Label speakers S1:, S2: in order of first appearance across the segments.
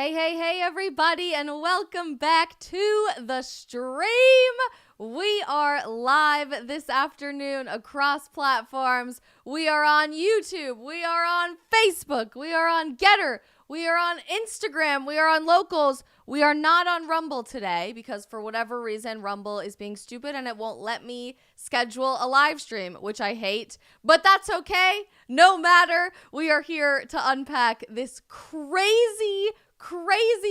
S1: Hey, everybody, and welcome back to the stream. We are live this afternoon across platforms. We are on YouTube. We are on Facebook. We are on Getter. We are on Instagram. We are on Locals. We are not on Rumble today because for whatever reason, Rumble is being stupid and it won't let me schedule a live stream, which I hate. But that's okay. No matter. We are here to unpack this crazy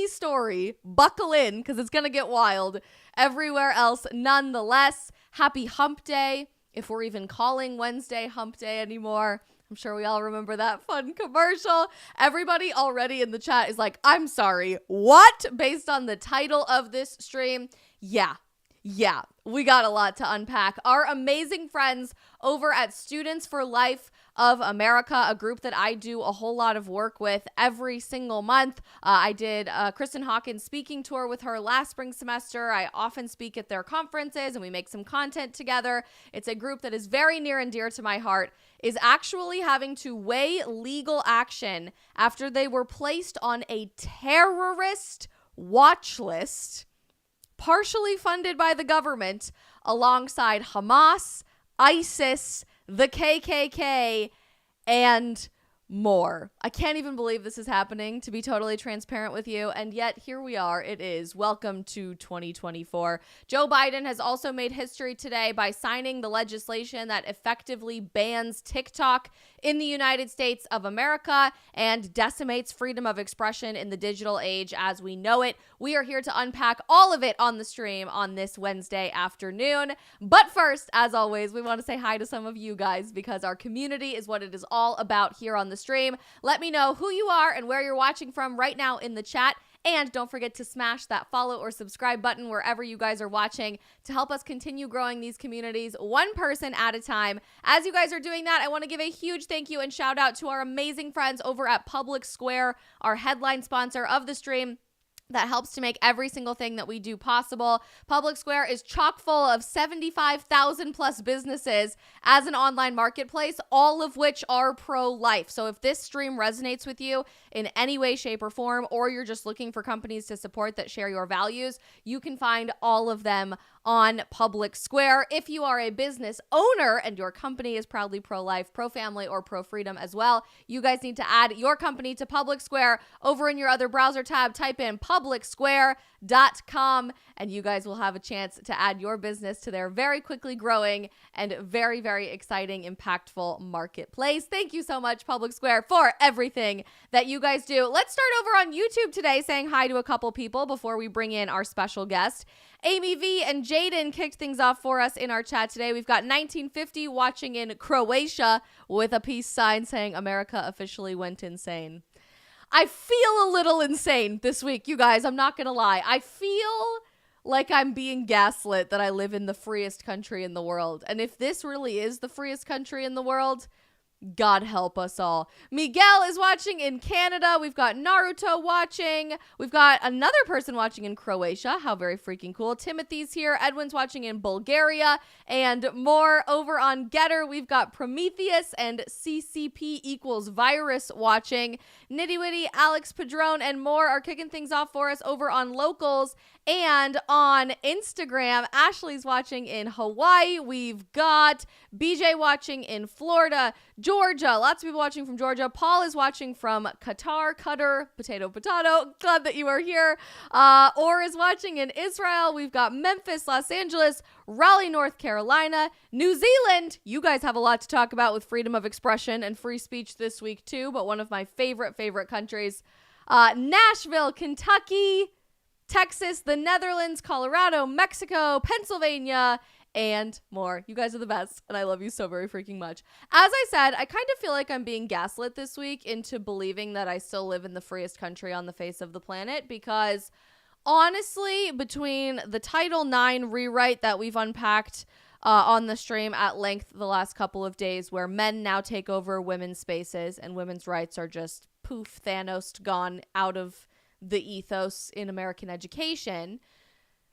S1: story. Buckle in because it's going to get wild everywhere else. Nonetheless, happy hump day. If we're even calling Wednesday hump day anymore. I'm sure we all remember that fun commercial. Everybody already in the chat is like, I'm sorry, what? Based on the title of this stream. Yeah, we got a lot to unpack. Our amazing friends over at Students for Life of America, a group that I do a whole lot of work with every single month. I did a Kristan Hawkins speaking tour with her last spring semester. I often speak at their conferences and we make some content together. It's a group that is very near and dear to my heart, is actually having to weigh legal action after they were placed on a terrorist watch list, partially funded by the government, alongside Hamas, ISIS, the KKK, and more. I can't even believe this is happening, to be totally transparent with you, and yet here we are. It is. Welcome to 2024. Joe Biden has also made history today by signing the legislation that effectively bans TikTok in the United States of America and decimates freedom of expression in the digital age as we know it. We are here to unpack all of it on the stream on this Wednesday afternoon. But first, as always, we want to say hi to some of you guys because our community is what it is all about here on the stream. Let me know who you are and where you're watching from right now in the chat. And don't forget to smash that follow or subscribe button wherever you guys are watching to help us continue growing these communities one person at a time. As you guys are doing that, I want to give a huge thank you and shout out to our amazing friends over at Public Square, our headline sponsor of the stream, that helps to make every single thing that we do possible. Public Square is chock full of 75,000 plus businesses as an online marketplace, all of which are pro-life. So if this stream resonates with you in any way, shape, or form, or you're just looking for companies to support that share your values, you can find all of them on Public Square. If you are a business owner and your company is proudly pro-life, pro-family, or pro-freedom as well, you guys need to add your company to Public Square. Over in your other browser tab, type in publicsquare.com and you guys will have a chance to add your business to their very quickly growing and very, very exciting, impactful marketplace. Thank you so much, Public Square, for everything that you guys do. Let's start over on YouTube today saying hi to a couple people before we bring in our special guest. Amy V and Jaden kicked things off for us in our chat today. We've got 1950 watching in Croatia with a peace sign saying America officially went insane. I feel a little insane this week, you guys. I'm not going to lie. I feel like I'm being gaslit that I live in the freest country in the world. And if this really is the freest country in the world, God help us all. Miguel is watching in Canada. We've got Naruto watching. We've got another person watching in Croatia. How very freaking cool. Timothy's here. Edwin's watching in Bulgaria and more. Over on Getter, we've got Prometheus and CCP equals virus watching. Nitty Witty, Alex Padron, and more are kicking things off for us over on Locals. And on Instagram, Ashley's watching in Hawaii. We've got BJ watching in Florida, Georgia. Lots of people watching from Georgia. Paul is watching from Qatar, potato. Glad that you are here. Or is watching in Israel. We've got Memphis, Los Angeles, Raleigh, North Carolina, New Zealand. You guys have a lot to talk about with freedom of expression and free speech this week too, but one of my favorite countries. Nashville, Kentucky, Texas, the Netherlands, Colorado, Mexico, Pennsylvania, and more. You guys are the best, and I love you so very freaking much. As I said, I kind of feel like I'm being gaslit this week into believing that I still live in the freest country on the face of the planet because, honestly, between the Title IX rewrite that we've unpacked on the stream at length the last couple of days, where men now take over women's spaces and women's rights are just poof, Thanos gone out of the ethos in American education.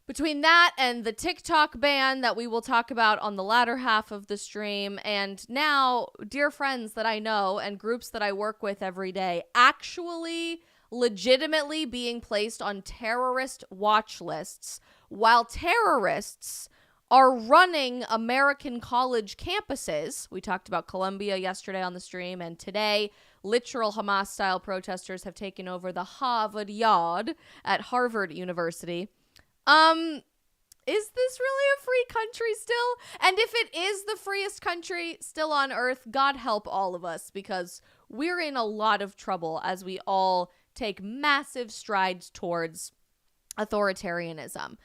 S1: Between that and the TikTok ban that we will talk about on the latter half of the stream, and now dear friends that I know and groups that I work with every day actually legitimately being placed on terrorist watch lists, while terrorists are running American college campuses. We talked about Columbia yesterday on the stream, and today, literal Hamas-style protesters have taken over the Harvard Yard at Harvard University. Is this really a free country still? And if it is the freest country still on earth, God help all of us, because we're in a lot of trouble as we all take massive strides towards authoritarianism.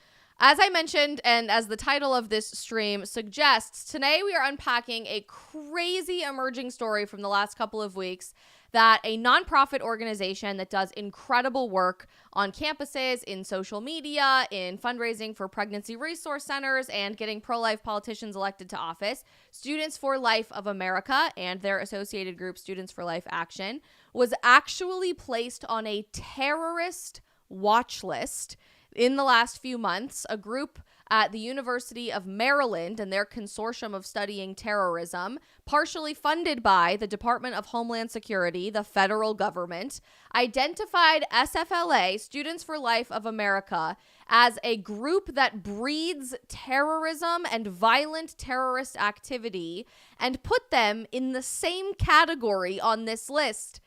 S1: As I mentioned, and as the title of this stream suggests, today we are unpacking a crazy emerging story from the last couple of weeks that a nonprofit organization that does incredible work on campuses, in social media, in fundraising for pregnancy resource centers, and getting pro-life politicians elected to office, Students for Life of America and their associated group, Students for Life Action, was actually placed on a terrorist watch list in the last few months. A group at the University of Maryland and their consortium of studying terrorism, partially funded by the Department of Homeland Security, the federal government, identified SFLA, Students for Life of America, as a group that breeds terrorism and violent terrorist activity, and put them in the same category on this list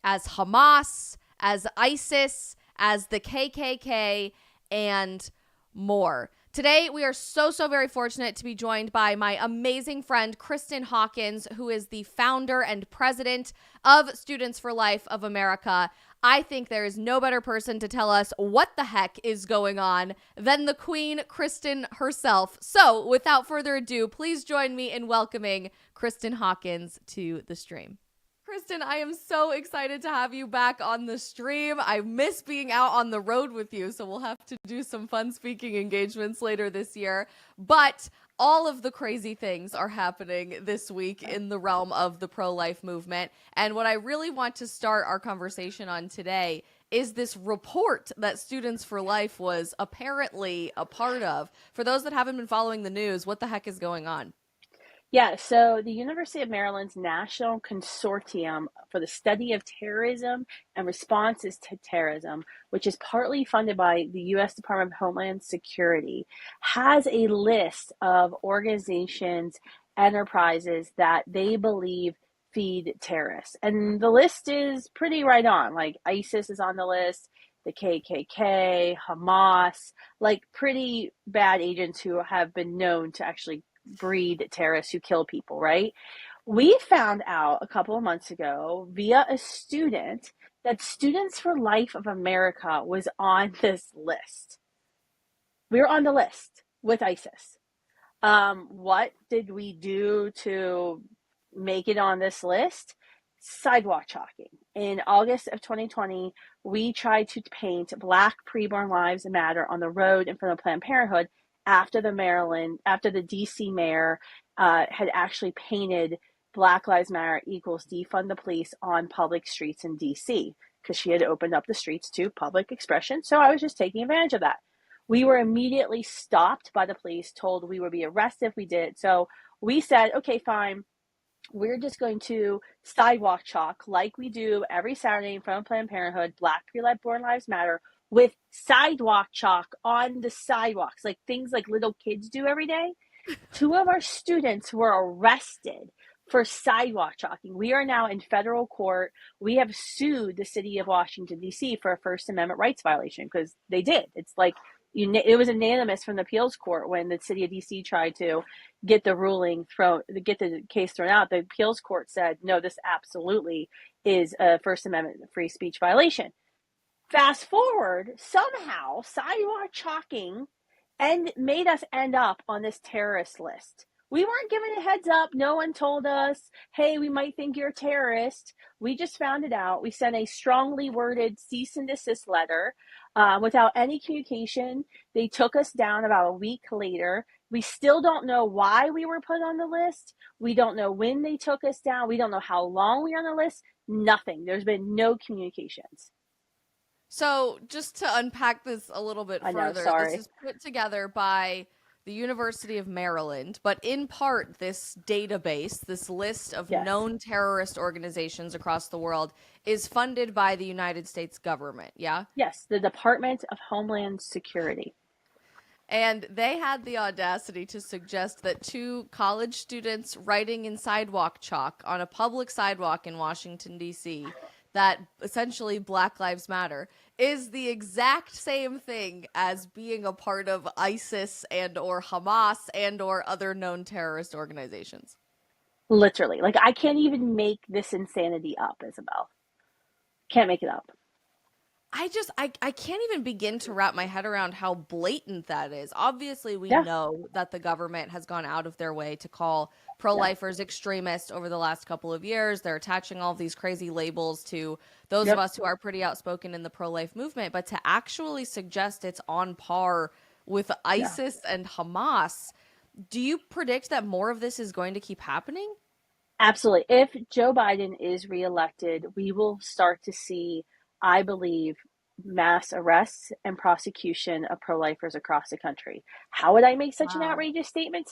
S1: as Hamas, as ISIS, as the KKK, and more. Today, we are so very fortunate to be joined by my amazing friend, Kristan Hawkins, who is the founder and president of Students for Life of America. I think there is no better person to tell us what the heck is going on than the Queen, Kristan herself. So, without further ado, please join me in welcoming Kristan Hawkins to the stream. Kristan, I am so excited to have you back on the stream. I miss being out on the road with you, so we'll have to do some fun speaking engagements later this year. But all of the crazy things are happening this week in the realm of the pro-life movement. And what I really want to start our conversation on today is this report that Students for Life was apparently a part of. For those that haven't been following the news, what the heck is going on?
S2: Yeah, so the University of Maryland's National Consortium for the Study of Terrorism and Responses to Terrorism, which is partly funded by the U.S. Department of Homeland Security, has a list of organizations, enterprises that they believe feed terrorists. And the list is pretty right on. Like ISIS is on the list, the KKK, Hamas, like pretty bad agents who have been known to actually breed terrorists who kill people, right? We found out a couple of months ago via a student that Students for Life of America was on this list. We were on the list with ISIS. What did we do to make it on this list? Sidewalk chalking. In August of 2020, we tried to paint Black Preborn Lives Matter on the road in front of Planned Parenthood after the DC mayor had actually painted Black Lives Matter equals defund the police on public streets in DC, because she had opened up the streets to public expression. So I was just taking advantage of that. We were immediately stopped by the police, told we would be arrested if we did it. So we said, okay, fine. We're just going to sidewalk chalk like we do every Saturday in front of Planned Parenthood, Black Preborn Lives Matter, with sidewalk chalk on the sidewalks, like things like little kids do every day. 2 of our students were arrested for sidewalk chalking. We are now in federal court. We have sued the city of Washington, D.C. for a First Amendment rights violation, because they did. It's like, it was unanimous from the appeals court when the city of D.C. tried to get the case thrown out. The appeals court said, no, this absolutely is a First Amendment free speech violation. Fast forward, somehow sidewalk chalking and made us end up on this terrorist list. We weren't given a heads up. No one told us, hey, we might think you're a terrorist. We just found it out. We sent a strongly worded cease and desist letter without any communication. They took us down about a week later. We still don't know why we were put on the list. We don't know when they took us down. We don't know how long we were on the list. Nothing. There's been no communications.
S1: So just to unpack this a little bit further, this is put together by The University of Maryland, but in part, this database, this list of
S2: Yes.
S1: known terrorist organizations across the world, is funded by the United States government. Yeah.
S2: Yes, the Department of Homeland Security.
S1: And they had the audacity to suggest that two college students writing in sidewalk chalk on a public sidewalk in Washington, D.C., that essentially Black Lives Matter is the exact same thing as being a part of ISIS and or Hamas and or other known terrorist organizations.
S2: Literally. Like, I can't even make this insanity up, Isabel. Can't make it up.
S1: I can't even begin to wrap my head around how blatant that is. Obviously, we
S2: Yeah.
S1: know that the government has gone out of their way to call
S2: Yeah.
S1: pro-lifers extremists over the last couple of years. They're attaching all of these crazy labels to those of
S2: Yep.
S1: us who are pretty outspoken in the pro-life movement, but to actually suggest it's on par with
S2: Yeah.
S1: ISIS and Hamas, do you predict that more of this is going to keep happening?
S2: Absolutely. If Joe Biden is reelected, we will start to see, I believe, mass arrests and prosecution of pro lifers across the country. How would I make such an
S1: Wow.
S2: outrageous statement?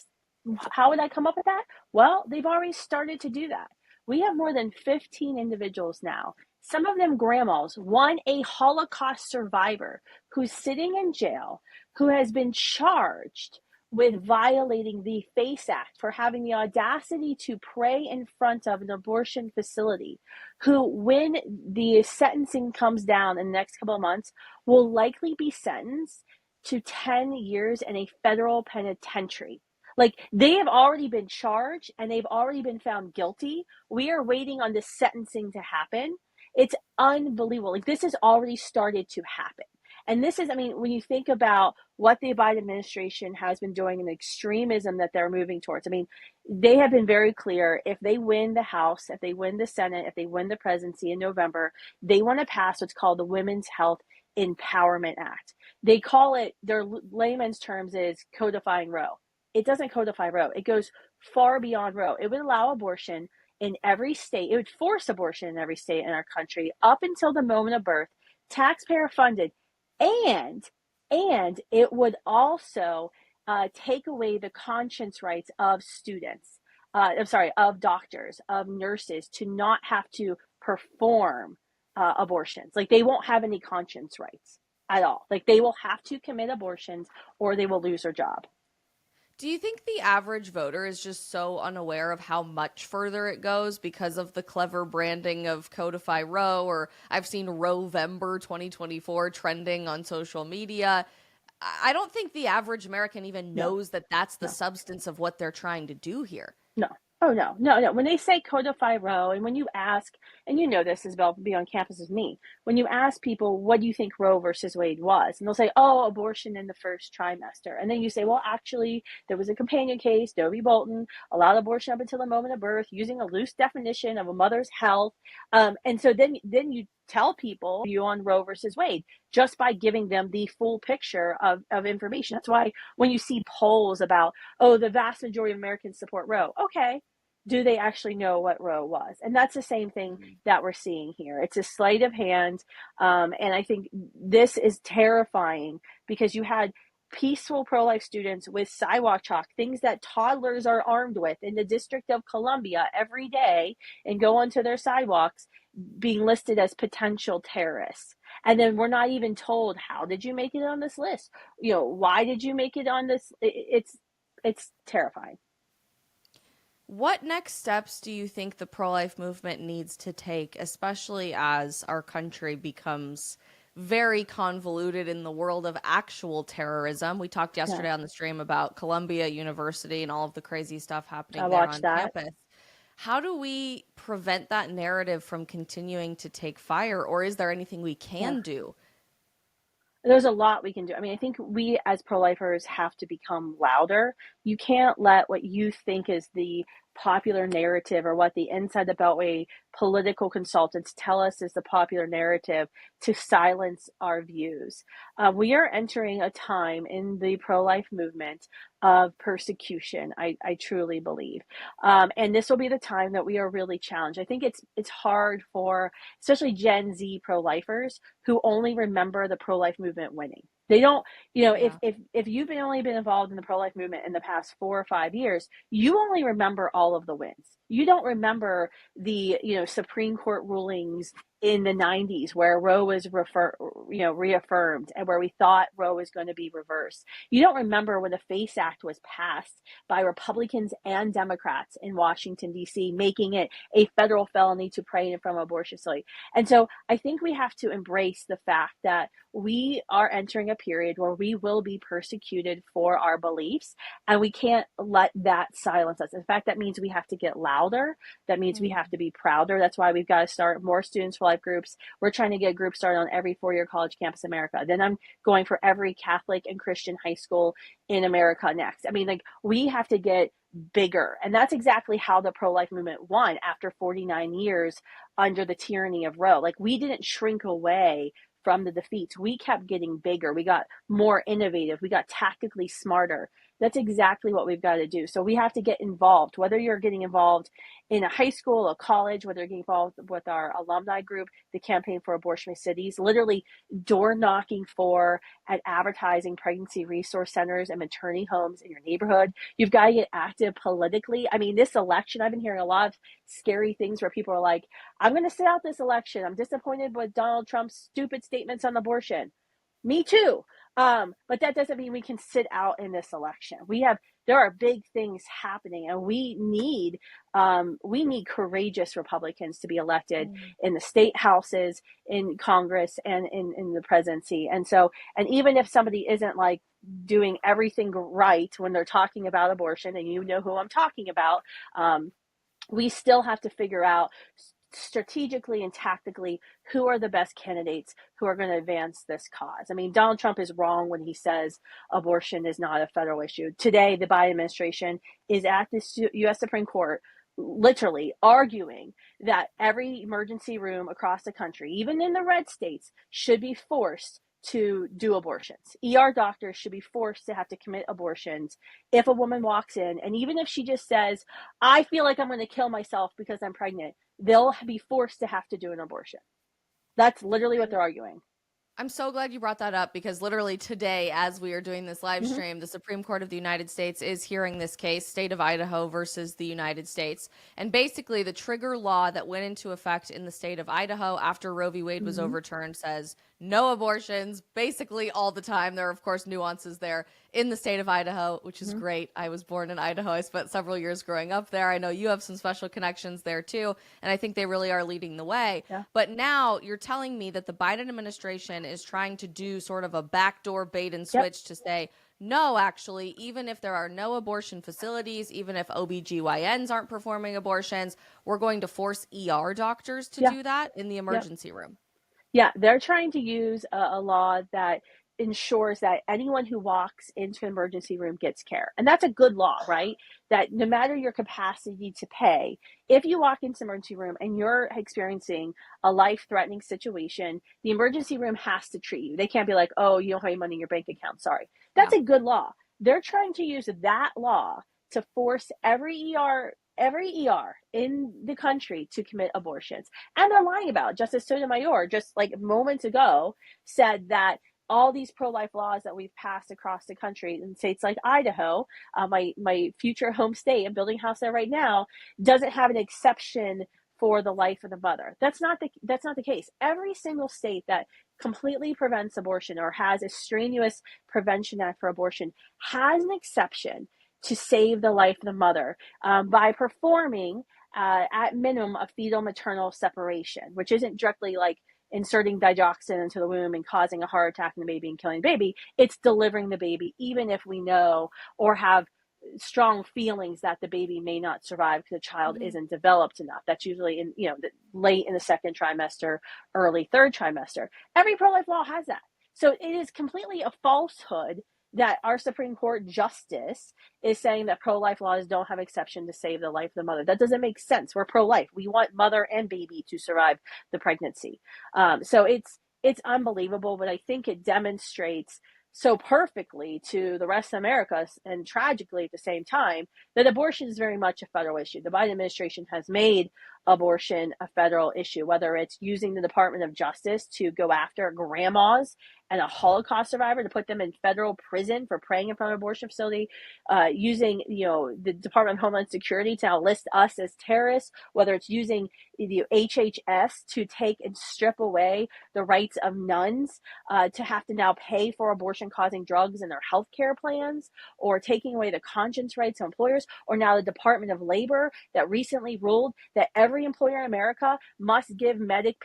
S2: How would I come up with that? Well, they've already started to do that. We have more than 15 individuals now, some of them grandmas, one a Holocaust survivor who's sitting in jail, who has been charged with violating the FACE Act for having the audacity to pray in front of an abortion facility, who, when the sentencing comes down in the next couple of months, will likely be sentenced to 10 years in a federal penitentiary. Like, they have already been charged and they've already been found guilty. We are waiting on the sentencing to happen. It's unbelievable. Like, this has already started to happen. And this is, I mean, when you think about what the Biden administration has been doing and the extremism that they're moving towards, I mean, they have been very clear. If they win the House, if they win the Senate, if they win the presidency in November, they want to pass what's called the Women's Health Empowerment Act. They call it, their layman's terms is codifying Roe. It doesn't codify Roe. It goes far beyond Roe. It would allow abortion in every state. It would force abortion in every state in our country up until the moment of birth, taxpayer funded, and it would also take away the conscience rights of students. I'm sorry, of doctors, of nurses, to not have to perform abortions. Like, they won't have any conscience rights at all. Like, they will have to commit abortions or they will lose their job.
S1: Do you think the average voter is just so unaware of how much further it goes because of the clever branding of Codify Roe, or I've seen Roevember 2024 trending on social media? I don't think the average American even
S2: No,
S1: knows that that's the
S2: no.
S1: substance of what they're trying to do here.
S2: No. Oh, no, no, no. When they say codify Roe, and when you ask, and you know this, Isabel, be on campus with me, when you ask people, what do you think Roe versus Wade was? And they'll say, oh, abortion in the first trimester. And then you say, well, actually, there was a companion case, Doe v. Bolton, allowed abortion up until the moment of birth using a loose definition of a mother's health. And so then you tell people you on Roe versus Wade just by giving them the full picture of information. That's why when you see polls about, oh, the vast majority of Americans support Roe. Okay. Do they actually know what Roe was? And that's the same thing that we're seeing here. It's a sleight of hand. And I think this is terrifying because you had peaceful pro-life students with sidewalk chalk, things that toddlers are armed with in the District of Columbia every day and go onto their sidewalks, being listed as potential terrorists. And then we're not even told, how did you make it on this list? You know, why did you make it on this? It's terrifying.
S1: What next steps do you think the pro-life movement needs to take, especially as our country becomes very convoluted in the world of actual terrorism? We talked yesterday
S2: Yeah,
S1: on the stream about Columbia University and all of the crazy stuff
S2: I
S1: happening there
S2: watched
S1: on
S2: that.
S1: campus. How do we prevent that narrative from continuing to take fire, or is there anything we
S2: Yeah.
S1: can do?
S2: There's a lot we can do. I mean, I think we as pro-lifers have to become louder. You can't let what you think is the popular narrative or what the Inside the Beltway political consultants tell us is the popular narrative to silence our views. We are entering a time in the pro-life movement of persecution, I truly believe. And this will be the time that we are really challenged. I think it's hard for especially Gen Z pro-lifers who only remember the pro-life movement winning. They don't,
S1: Yeah.
S2: if you've only been involved in the pro-life movement in the past 4 or 5 years, you only remember all of the wins. You don't remember the, Supreme Court rulings in the 90s where Roe was reaffirmed, and where we thought Roe was going to be reversed. You don't remember when the FACE Act was passed by Republicans and Democrats in Washington, D.C., making it a federal felony to pray from abortion facility. And so I think we have to embrace the fact that we are entering a period where we will be persecuted for our beliefs, and we can't let that silence us. In fact, that means we have to get louder. That means we have to be prouder. That's why we've got to start more Students for Life groups. We're trying to get a group started on every four-year college campus in America. Then I'm going for every Catholic and Christian high school in America next. I mean, like, we have to get bigger. And that's exactly how the pro-life movement won after 49 years under the tyranny of Roe. Like, we didn't shrink away from the defeats. We kept getting bigger. We got more innovative. We got tactically smarter. That's exactly what we've got to do. So we have to get involved, whether you're getting involved in a high school, a college, whether you're getting involved with our alumni group, the Campaign for Abortion-Free Cities, literally door knocking for and advertising pregnancy resource centers and maternity homes in your neighborhood. You've got to get active politically. I mean, this election, I've been hearing a lot of scary things where people are like, I'm going to sit out this election. I'm disappointed with Donald Trump's stupid statements on abortion. Me too. But that doesn't mean we can sit out in this election. There are big things happening, and we need courageous Republicans to be elected in the state houses, in Congress, and in the presidency. And even if somebody isn't like doing everything right when they're talking about abortion, and you know who I'm talking about, we still have to figure out strategically and tactically who are the best candidates who are going to advance this cause. I mean, Donald Trump is wrong when he says abortion is not a federal issue. Today, the Biden administration is at the U.S. Supreme Court literally arguing that every emergency room across the country, even in the red states, should be forced to do abortions. ER doctors should be forced to have to commit abortions if a woman walks in, and even if she just says, I feel like I'm going to kill myself because I'm pregnant, they'll be forced to have to do an abortion. That's literally what they're arguing.
S1: I'm so glad you brought that up, because literally today, as we are doing this live stream, the Supreme Court of the United States is hearing this case, State of Idaho versus the United States. And basically the trigger law that went into effect in the state of Idaho after Roe v. Wade was overturned says no abortions basically all the time. There are, of course, nuances there in the state of Idaho, which is great. I was born in Idaho. I spent several years growing up there. I know you have some special connections there too, and I think they really are leading the way. Yeah. But now you're telling me that the Biden administration is trying to do sort of a backdoor bait and switch to say, no, actually, even if there are no abortion facilities, even if OBGYNs aren't performing abortions, we're going to force ER doctors to do that in the emergency room.
S2: Yeah, they're trying to use a law that ensures that anyone who walks into an emergency room gets care. And that's a good law, right? That no matter your capacity to pay, if you walk into an emergency room and you're experiencing a life-threatening situation, the emergency room has to treat you. They can't be like, oh, you don't have any money in your bank account, sorry. That's a good law. They're trying to use that law to force every ER in the country to commit abortions. And they're lying about it. Justice Sotomayor, just like moments ago, said that all these pro-life laws that we've passed across the country in states like Idaho, my future home state, I'm building a house there right now, doesn't have an exception for the life of the mother. That's not the case. Every single state that completely prevents abortion or has a strenuous prevention act for abortion has an exception to save the life of the mother by performing, at minimum, a fetal-maternal separation, which isn't directly like inserting digoxin into the womb and causing a heart attack in the baby and killing the baby. It's delivering the baby, even if we know or have strong feelings that the baby may not survive because the child isn't developed enough. That's usually in late in the second trimester, early third trimester. Every pro-life law has that. So it is completely a falsehood that our Supreme Court justice is saying that pro-life laws don't have exception to save the life of the mother. That doesn't make sense. We're pro-life. We want mother and baby to survive the pregnancy. So it's unbelievable, but I think it demonstrates so perfectly to the rest of America, and tragically at the same time, that abortion is very much a federal issue. The Biden administration has made abortion a federal issue, whether it's using the Department of Justice to go after grandmas and a Holocaust survivor to put them in federal prison for praying in front of an abortion facility, using, the Department of Homeland Security to now list us as terrorists, whether it's using the HHS to take and strip away the rights of nuns to have to now pay for abortion-causing drugs in their health care plans, or taking away the conscience rights of employers, or now the Department of Labor that recently ruled that every employer in America must give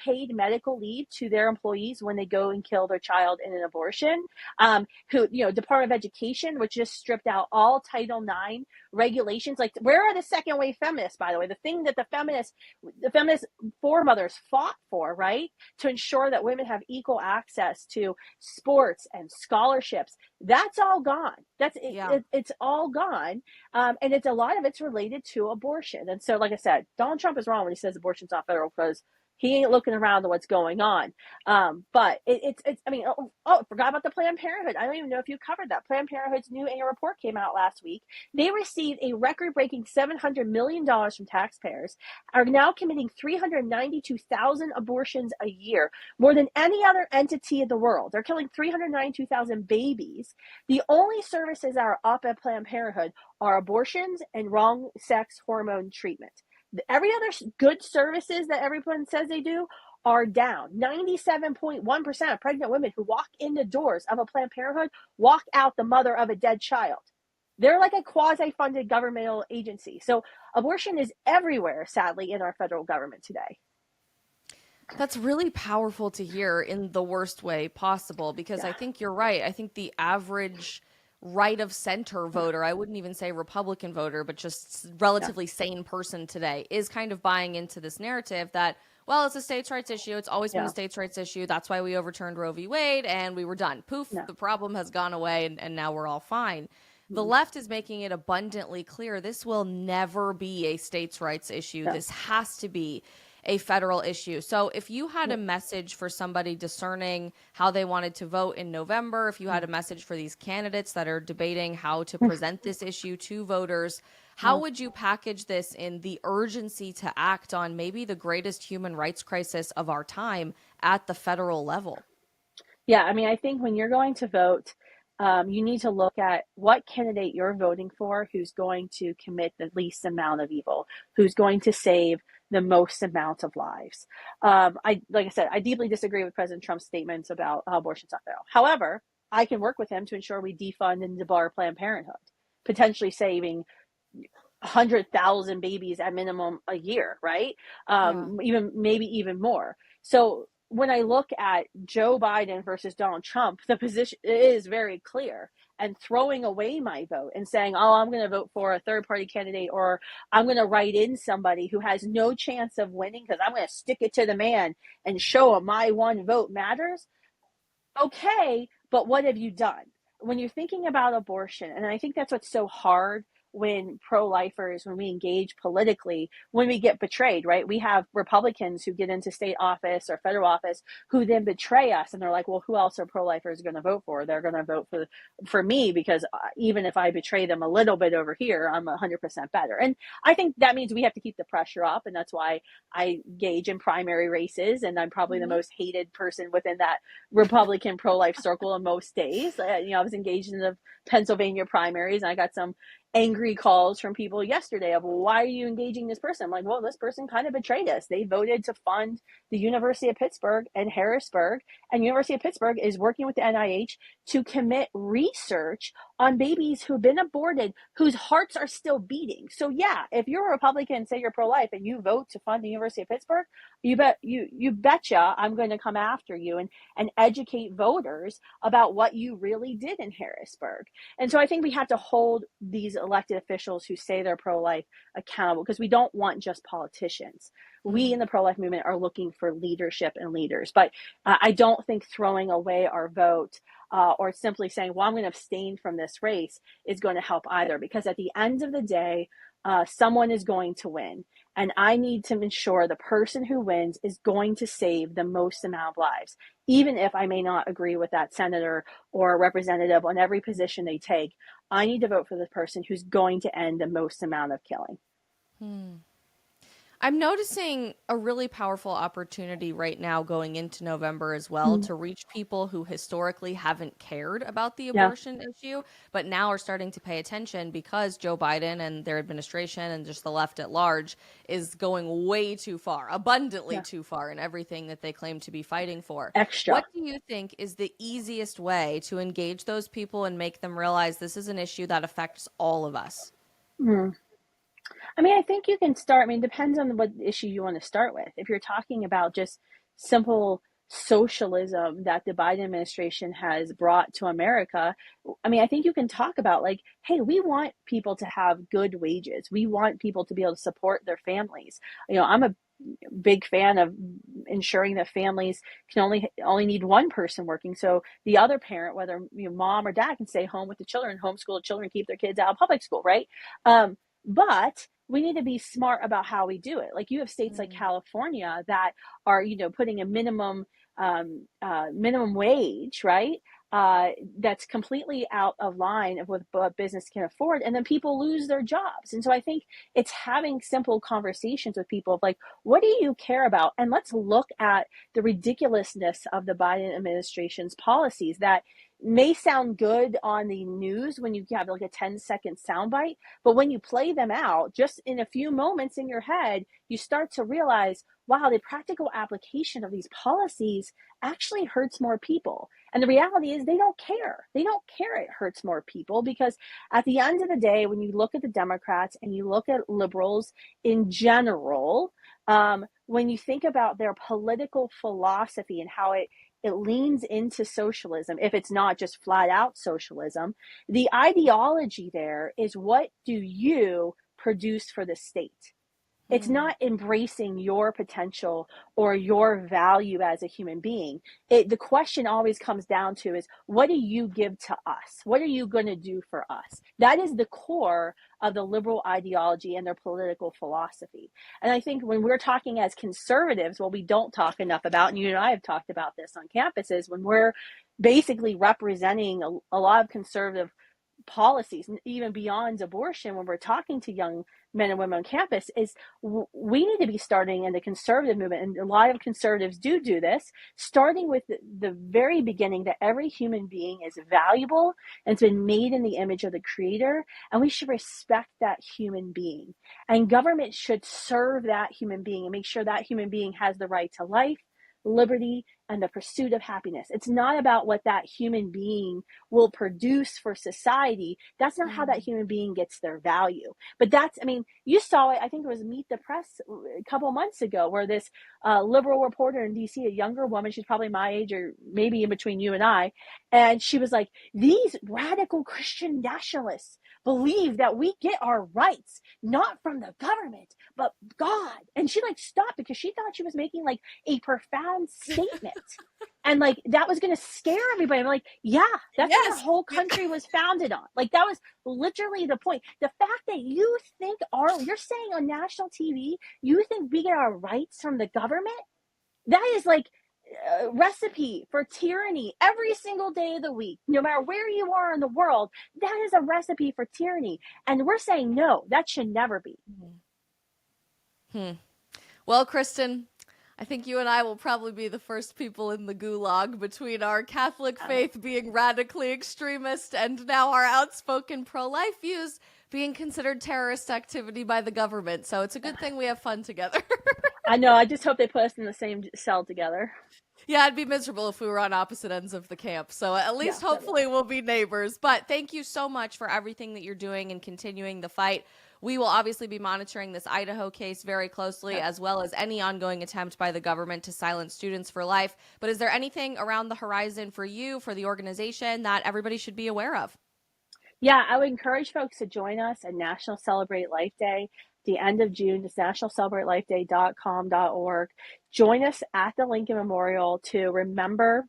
S2: paid medical leave to their employees when they go and kill their child in an abortion. Department of Education, which just stripped out all Title IX regulations. Like, where are the second wave feminists, by the way? The thing that the feminist foremothers fought for, right? To ensure that women have equal access to sports and scholarships. That's all gone. It's all gone. And a lot of it's related to abortion. And so, like I said, Donald Trump is wrong when he says abortion's not federal, because he ain't looking around at what's going on. But forgot about the Planned Parenthood. I don't even know if you covered that. Planned Parenthood's new annual report came out last week. They received a record-breaking $700 million from taxpayers, are now committing 392,000 abortions a year, more than any other entity in the world. They're killing 392,000 babies. The only services that are up at Planned Parenthood are abortions and wrong sex hormone treatment. Every other good services that everyone says they do are down. 97.1% of pregnant women who walk in the doors of a Planned Parenthood walk out the mother of a dead child. They're like a quasi-funded governmental agency. So abortion is everywhere, sadly, in our federal government today.
S1: That's really powerful to hear in the worst way possible, because I think you're right. I think the average right of center voter, I wouldn't even say Republican voter, but just relatively sane person today, is kind of buying into this narrative that, well, it's a states' rights issue. It's always been a states' rights issue. That's why we overturned Roe v. Wade and we were done. Poof, the problem has gone away and now we're all fine. The left is making it abundantly clear this will never be a states' rights issue. This has to be a federal issue. So if you had a message for somebody discerning how they wanted to vote in November, if you had a message for these candidates that are debating how to present this issue to voters, how would you package this in the urgency to act on maybe the greatest human rights crisis of our time at the federal level?
S2: Yeah, I think when you're going to vote, you need to look at what candidate you're voting for, who's going to commit the least amount of evil, who's going to save the most amount of lives. Like I said, I deeply disagree with President Trump's statements about abortion's not federal. However, I can work with him to ensure we defund and debar Planned Parenthood, potentially saving 100,000 babies at minimum a year, right? Even more. So when I look at Joe Biden versus Donald Trump, the position is very clear. And throwing away my vote and saying, oh, I'm going to vote for a third party candidate, or I'm going to write in somebody who has no chance of winning because I'm going to stick it to the man and show him my one vote matters. Okay, but what have you done? When you're thinking about abortion, and I think that's what's so hard when pro-lifers, when we engage politically, when we get betrayed, right? We have Republicans who get into state office or federal office who then betray us, and they're like, well, who else are pro-lifers going to vote for? They're going to vote for me because even if I betray them a little bit over here, I'm 100% better. And I think that means we have to keep the pressure up, and that's why I engage in primary races, and I'm probably the most hated person within that Republican pro-life circle on most days. I was engaged in the Pennsylvania primaries, and I got some angry calls from people yesterday of, well, why are you engaging this person? I'm like, well, this person kind of betrayed us. They voted to fund the University of Pittsburgh and Harrisburg, and University of Pittsburgh is working with the NIH to commit research on babies who've been aborted, whose hearts are still beating. So yeah, if you're a Republican, say you're pro-life, and you vote to fund the University of Pittsburgh, you betcha I'm going to come after you and educate voters about what you really did in Harrisburg. And so I think we have to hold these elected officials who say they're pro-life accountable, because we don't want just politicians. We in the pro-life movement are looking for leadership and leaders. But I don't think throwing away our vote or simply saying, well, I'm going to abstain from this race is going to help either, because at the end of the day, someone is going to win. And I need to ensure the person who wins is going to save the most amount of lives, even if I may not agree with that senator or representative on every position they take. I need to vote for the person who's going to end the most amount of killing.
S1: I'm noticing a really powerful opportunity right now going into November as well
S2: Mm.
S1: to reach people who historically haven't cared about the
S2: Yeah,
S1: abortion issue, but now are starting to pay attention because Joe Biden and their administration and just the left at large is going way too far, abundantly
S2: yeah,
S1: too far in everything that they claim to be fighting for.
S2: extra.
S1: What do you think is the easiest way to engage those people and make them realize this is an issue that affects all of us?
S2: Mm. I mean, I think you can start. I mean, it depends on what issue you want to start with. If you're talking about just simple socialism that the Biden administration has brought to America, I mean, I think you can talk about like, hey, we want people to have good wages. We want people to be able to support their families. I'm a big fan of ensuring that families can only need one person working, so the other parent, whether mom or dad, can stay home with the children, homeschool the children, keep their kids out of public school, right? But we need to be smart about how we do it. Like you have states like
S1: Mm.
S2: California that are putting a minimum wage, right? That's completely out of line of what business can afford, and then people lose their jobs. And so I think it's having simple conversations with people of like, what do you care about? And let's look at the ridiculousness of the Biden administration's policies that may sound good on the news when you have like a 10-second soundbite, but when you play them out just in a few moments in your head, you start to realize, wow, the practical application of these policies actually hurts more people. And the reality is they don't care. They don't care it hurts more people, because at the end of the day, when you look at the Democrats and you look at liberals in general, when you think about their political philosophy and how it leans into socialism, if it's not just flat out socialism, the ideology there is, what do you produce for the state? It's
S1: Mm.
S2: not embracing your potential or your value as a human being. The question always comes down to is, what do you give to us? What are you going to do for us? That is the core of the liberal ideology and their political philosophy. And I think when we're talking as conservatives, what we don't talk enough about, and you and I have talked about this on campuses, when we're basically representing a lot of conservative policies, even beyond abortion, when we're talking to young men and women on campus, is we need to be starting in the conservative movement, and a lot of conservatives do this, starting with the very beginning, that every human being is valuable and it's been made in the image of the creator, and we should respect that human being, and government should serve that human being and make sure that human being has the right to life, liberty, and the pursuit of happiness. It's not about what that human being will produce for society. That's not how that
S1: Mm.
S2: human being gets their value. But I mean, you saw it, I think it was Meet the Press a couple months ago, where this liberal reporter in DC, a younger woman, she's probably my age or maybe in between you and I, and she was like, these radical Christian nationalists believe that we get our rights not from the government but God. And she like stopped because she thought she was making like a profound statement, and like that was going to scare everybody. I'm like, yeah, that's what our
S1: Yes.
S2: whole country was founded on. Like that was literally the point. The fact that you're saying on national TV, you think we get our rights from the government, that is like a recipe for tyranny every single day of the week. No matter where you are in the world, that is a recipe for tyranny. And we're saying, no, that should never be.
S1: Hmm. Well, Kristan, I think you and I will probably be the first people in the gulag between our Catholic faith being radically extremist and now our outspoken pro-life views being considered terrorist activity by the government. So it's a good thing we have fun together.
S2: I know. I just hope they put us in the same cell together.
S1: Yeah, it'd be miserable if we were on opposite ends of the camp. So at
S2: Yeah,
S1: least hopefully we'll be neighbors. But thank you so much for everything that you're doing and continuing the fight. We will obviously be monitoring this Idaho case very closely,
S2: yeah.
S1: as well as any ongoing attempt by the government to silence Students for Life. But is there anything around the horizon for you, for the organization, that everybody should be aware of?
S2: Yeah, I would encourage folks to join us at National Celebrate Life Day, the end of June. It's nationalcelebratelifeday.com.org. Join us at the Lincoln Memorial to remember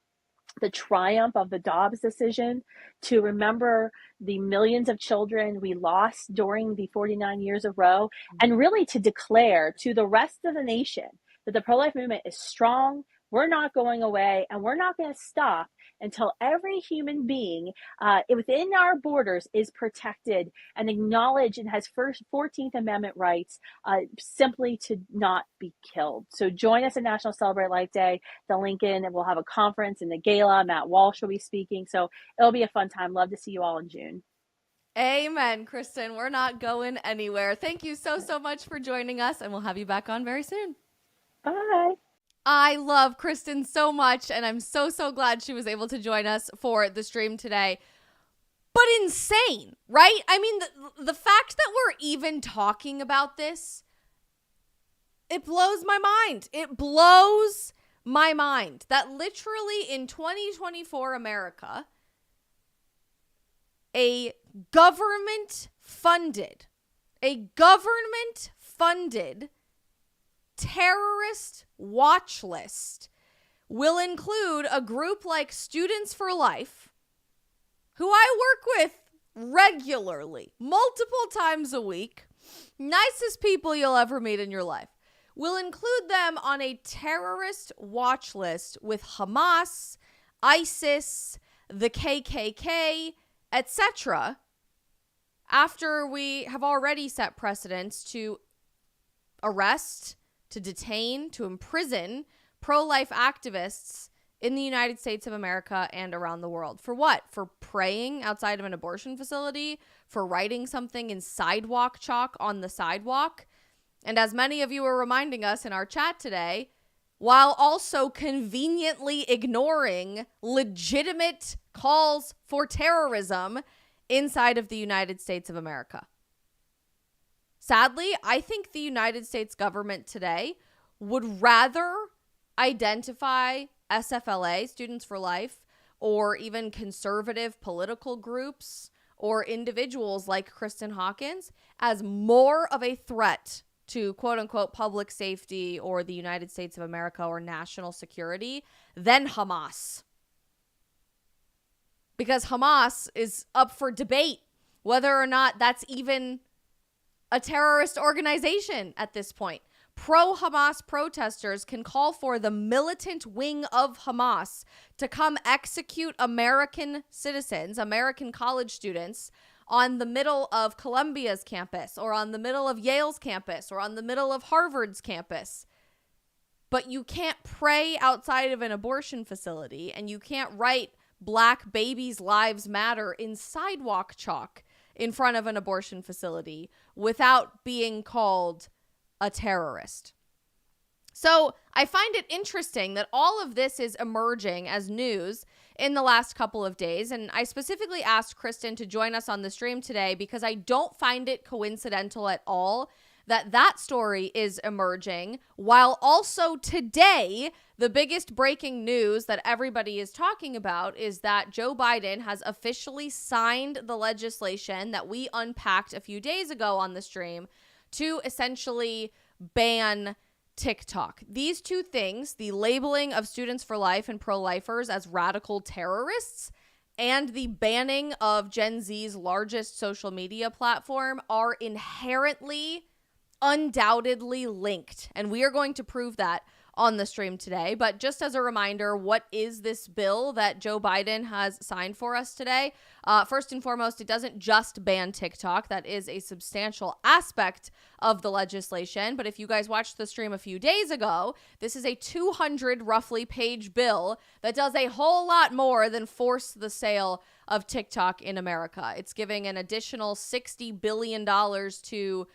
S2: the triumph of the Dobbs decision, to remember the millions of children we lost during the 49 years of Roe, and really to declare to the rest of the nation that the pro-life movement is strong. We're not going away, and we're not going to stop until every human being within our borders is protected and acknowledged and has first 14th Amendment rights simply to not be killed. So join us at National Celebrate Life Day, the Lincoln, and we'll have a conference and the gala. Matt Walsh will be speaking. So it'll be a fun time. Love to see you all in June.
S1: Amen, Kristan. We're not going anywhere. Thank you so much for joining us, and we'll have you back on very soon.
S2: Bye.
S1: I love Kristan so much, and I'm so glad she was able to join us for the stream today. But insane, right? I mean, the fact that we're even talking about this, it blows my mind. It blows my mind that literally in 2024 America, a government-funded terrorist watch list will include a group like Students for Life, who I work with regularly, multiple times a week, nicest people you'll ever meet in your life, will include them on a terrorist watch list with Hamas, ISIS, the KKK, etc., after we have already set precedents to arrest, to detain, to imprison pro-life activists in the United States of America and around the world. For what? For praying outside of an abortion facility? For writing something in sidewalk chalk on the sidewalk? And as many of you are reminding us in our chat today, while also conveniently ignoring legitimate calls for terrorism inside of the United States of America. Sadly, I think the United States government today would rather identify SFLA, Students for Life, or even conservative political groups or individuals like Kristan Hawkins as more of a threat to quote-unquote public safety or the United States of America or national security than Hamas. Because Hamas is up for debate whether or not that's even a terrorist organization at this point. Pro-Hamas protesters can call for the militant wing of Hamas to come execute American citizens, American college students, on the middle of Columbia's campus or on the middle of Yale's campus or on the middle of Harvard's campus. But you can't pray outside of an abortion facility, and you can't write Black babies' lives matter in sidewalk chalk in front of an abortion facility without being called a terrorist. So I find it interesting that all of this is emerging as news in the last couple of days. And I specifically asked Kristan to join us on the stream today because I don't find it coincidental at all that that story is emerging, while also today, the biggest breaking news that everybody is talking about is that Joe Biden has officially signed the legislation that we unpacked a few days ago on the stream to essentially ban TikTok. These two things, the labeling of Students for Life and pro-lifers as radical terrorists and the banning of Gen Z's largest social media platform, are inherently, undoubtedly linked. And we are going to prove that on the stream today. But just as a reminder, what is this bill that Joe Biden has signed for us today? First and foremost, it doesn't just ban TikTok. That is a substantial aspect of the legislation. But if you guys watched the stream a few days ago, this is a 200 roughly page bill that does a whole lot more than force the sale of TikTok in America. It's giving an additional $60 billion to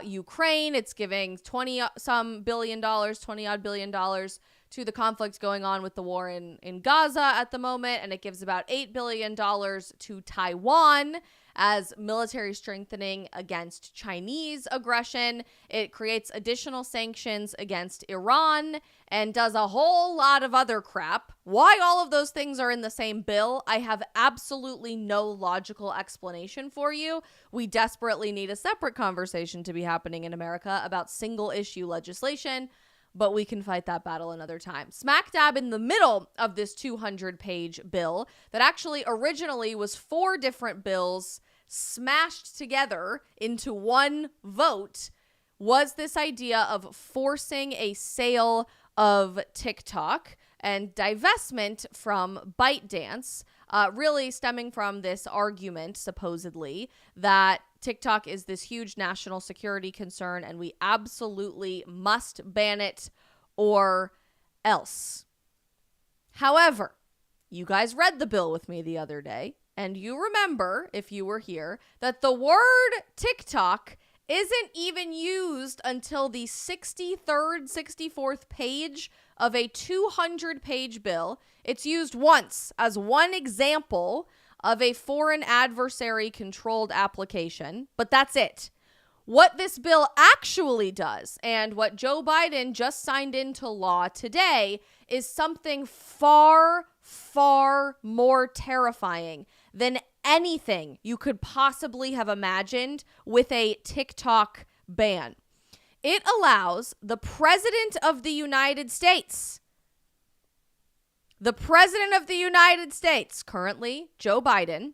S1: Ukraine. It's giving 20 odd billion dollars to the conflict going on with the war in Gaza at the moment. And it gives about $8 billion to Taiwan as military strengthening against Chinese aggression. It creates additional sanctions against Iran and does a whole lot of other crap. Why all of those things are in the same bill, I have absolutely no logical explanation for you. We desperately need a separate conversation to be happening in America about single issue legislation, but we can fight that battle another time. Smack dab in the middle of this 200-page bill that actually originally was 4 different bills smashed together into one vote was this idea of forcing a sale of TikTok and divestment from ByteDance, really stemming from this argument, supposedly, that TikTok is this huge national security concern and we absolutely must ban it or else. However, you guys read the bill with me the other day, and you remember, if you were here, that the word TikTok isn't even used until the 63rd, 64th page of a 200-page bill. It's used once as one example of a foreign adversary-controlled application, but that's it. What this bill actually does, and what Joe Biden just signed into law today, is something far, far more terrifying than anything you could possibly have imagined with a TikTok ban. It allows the President of the United States, currently Joe Biden,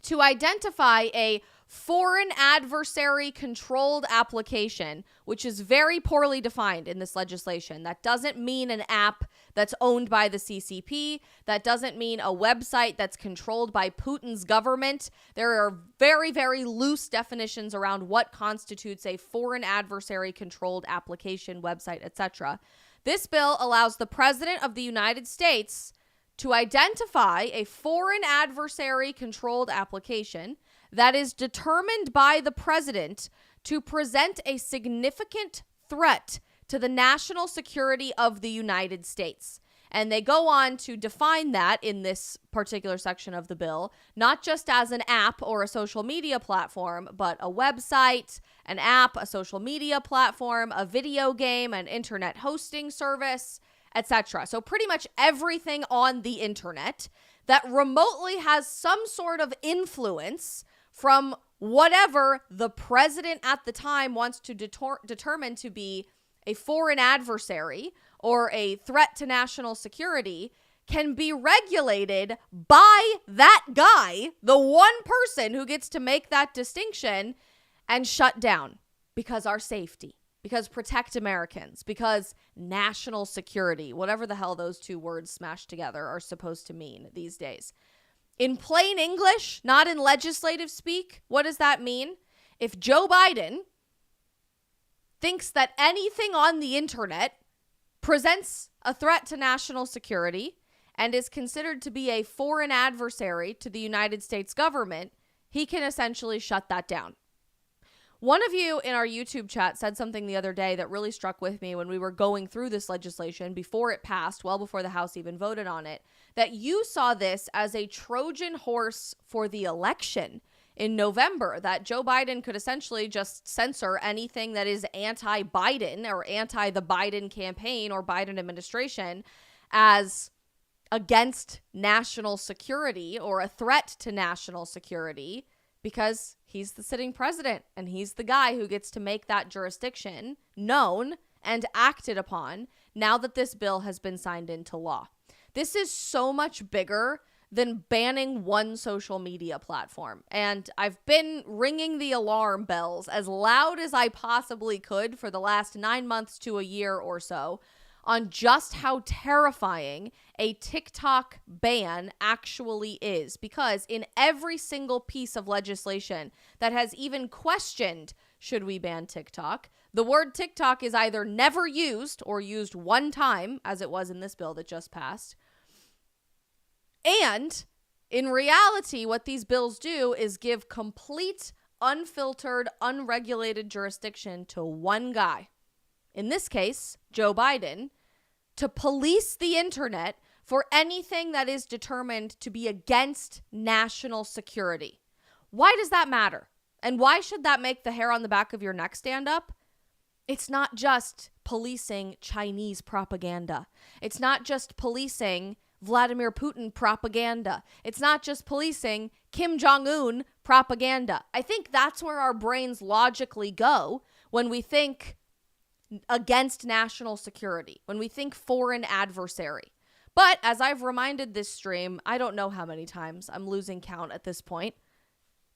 S1: to identify a foreign adversary controlled application, which is very poorly defined in this legislation. That doesn't mean an app that's owned by the CCP. That doesn't mean a website that's controlled by Putin's government. There are very, very loose definitions around what constitutes a foreign adversary controlled application, website, etc. This bill allows the President of the United States to identify a foreign adversary controlled application that is determined by the president to present a significant threat to the national security of the United States. And they go on to define that in this particular section of the bill, not just as an app or a social media platform, but a website, an app, a social media platform, a video game, an internet hosting service, etc. So pretty much everything on the internet that remotely has some sort of influence from whatever the president at the time wants to determine to be a foreign adversary or a threat to national security can be regulated by that guy, the one person who gets to make that distinction, and shut down because our safety, because protect Americans, because national security, whatever the hell those two words smashed together are supposed to mean these days. In plain English, not in legislative speak, what does that mean? If Joe Biden thinks that anything on the internet presents a threat to national security and is considered to be a foreign adversary to the United States government, he can essentially shut that down. One of you in our YouTube chat said something the other day that really struck with me when we were going through this legislation before it passed, well before the House even voted on it, that you saw this as a Trojan horse for the election in November, that Joe Biden could essentially just censor anything that is anti-Biden or anti the Biden campaign or Biden administration as against national security or a threat to national security, because he's the sitting president and he's the guy who gets to make that jurisdiction known and acted upon now that this bill has been signed into law. This is so much bigger than banning one social media platform. And I've been ringing the alarm bells as loud as I possibly could for the last 9 months to a year or so on just how terrifying a TikTok ban actually is. Because in every single piece of legislation that has even questioned, should we ban TikTok, the word TikTok is either never used or used one time, as it was in this bill that just passed. And in reality, what these bills do is give complete, unfiltered, unregulated jurisdiction to one guy, in this case, Joe Biden, to police the internet for anything that is determined to be against national security. Why does that matter? And why should that make the hair on the back of your neck stand up? It's not just policing Chinese propaganda. It's not just policing Vladimir Putin propaganda. It's not just policing Kim Jong-un propaganda. I think that's where our brains logically go when we think against national security, when we think foreign adversary. But as I've reminded this stream, I don't know how many times, I'm losing count at this point,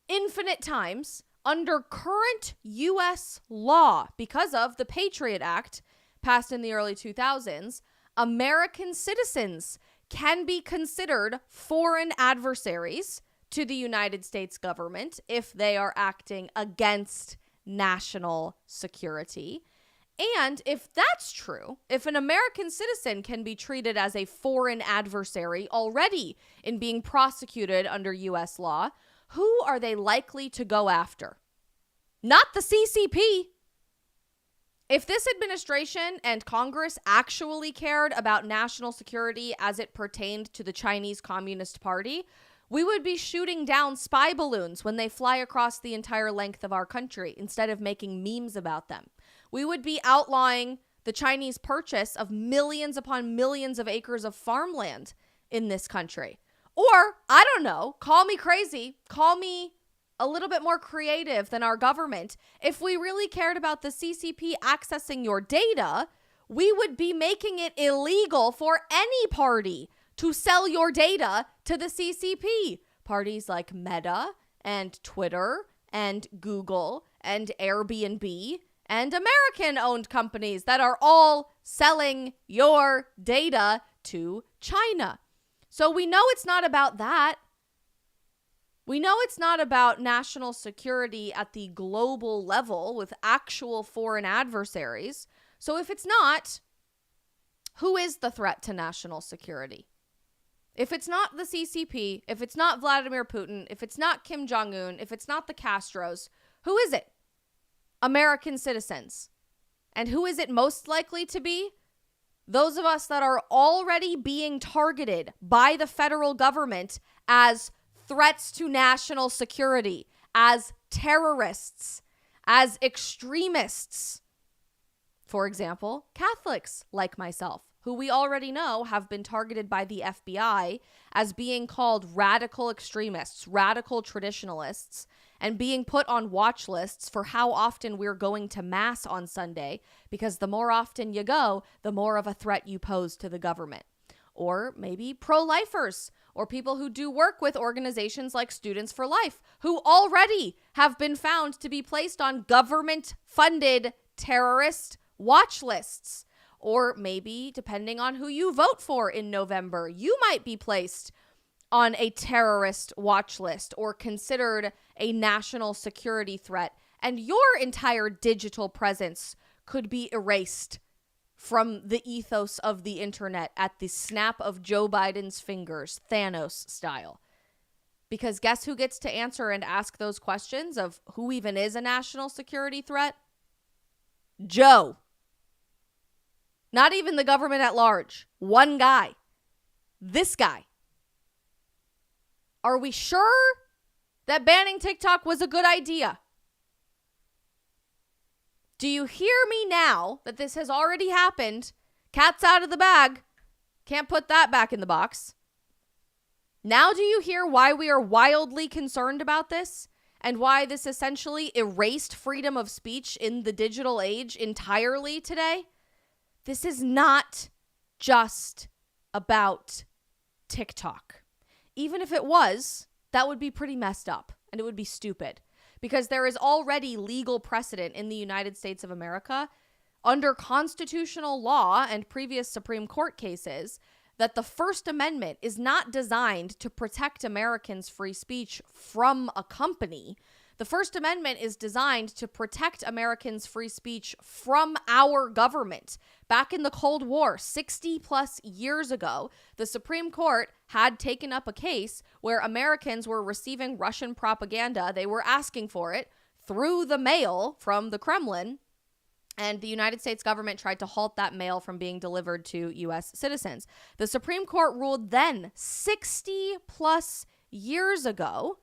S1: infinite times, under current U.S. law, because of the Patriot Act passed in the early 2000s, American citizens can be considered foreign adversaries to the United States government if they are acting against national security. And if that's true, if an American citizen can be treated as a foreign adversary already in being prosecuted under U.S. law, who are they likely to go after? Not the CCP. If this administration and Congress actually cared about national security as it pertained to the Chinese Communist Party, we would be shooting down spy balloons when they fly across the entire length of our country instead of making memes about them. We would be outlawing the Chinese purchase of millions upon millions of acres of farmland in this country. Or, I don't know, call me crazy, call me a little bit more creative than our government. If we really cared about the CCP accessing your data, we would be making it illegal for any party to sell your data to the CCP. Parties like Meta and Twitter and Google and Airbnb and American-owned companies that are all selling your data to China. So we know it's not about that. We know it's not about national security at the global level with actual foreign adversaries. So if it's not, who is the threat to national security? If it's not the CCP, if it's not Vladimir Putin, if it's not Kim Jong-un, if it's not the Castros, who is it? American citizens. And who is it most likely to be? Those of us that are already being targeted by the federal government as threats to national security, as terrorists, as extremists. For example, Catholics like myself, who we already know have been targeted by the FBI as being called radical extremists, radical traditionalists, and being put on watch lists for how often we're going to Mass on Sunday, because the more often you go, the more of a threat you pose to the government. Or maybe pro-lifers, or people who do work with organizations like Students for Life, who already have been found to be placed on government-funded terrorist watch lists. Or maybe, depending on who you vote for in November, you might be placed on a terrorist watch list or considered a national security threat, and your entire digital presence could be erased from the ethos of the internet at the snap of Joe Biden's fingers, Thanos style. Because guess who gets to answer and ask those questions of who even is a national security threat? Joe. Not even the government at large. One guy. This guy. Are we sure that banning TikTok was a good idea? Do you hear me now that this has already happened? Cat's out of the bag. Can't put that back in the box. Now do you hear why we are wildly concerned about this? And why this essentially erased freedom of speech in the digital age entirely today? This is not just about TikTok. Even if it was, that would be pretty messed up and it would be stupid. Because there is already legal precedent in the United States of America under constitutional law and previous Supreme Court cases that the First Amendment is not designed to protect Americans' free speech from a company. The First Amendment is designed to protect Americans' free speech from our government. Back in the Cold War, 60 plus years ago, the Supreme Court had taken up a case where Americans were receiving Russian propaganda. They were asking for it through the mail from the Kremlin. And the United States government tried to halt that mail from being delivered to U.S. citizens. The Supreme Court ruled then, 60 plus years ago,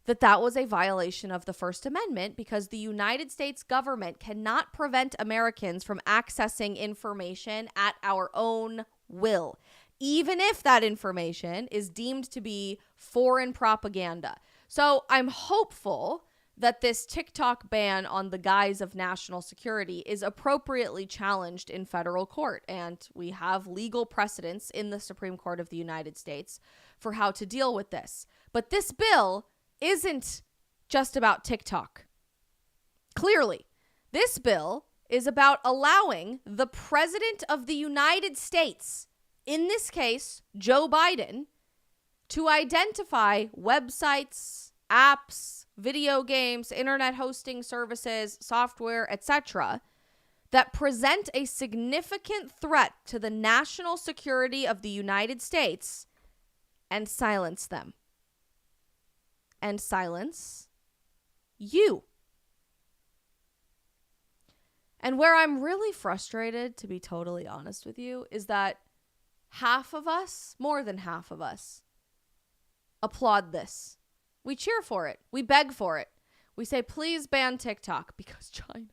S1: that was a violation of the First Amendment because the United States government cannot prevent Americans from accessing information at our own will, even if that information is deemed to be foreign propaganda. So I'm hopeful that this TikTok ban on the guise of national security is appropriately challenged in federal court, and we have legal precedents in the Supreme Court of the United States for how to deal with this. But this bill isn't just about TikTok. Clearly, this bill is about allowing the President of the United States, in this case, Joe Biden, to identify websites, apps, video games, internet hosting services, software, etc., that present a significant threat to the national security of the United States and silence them. And silence you. And where I'm really frustrated, to be totally honest with you, is that half of us, more than half of us, applaud this. We cheer for it. We beg for it. We say, please ban TikTok because China.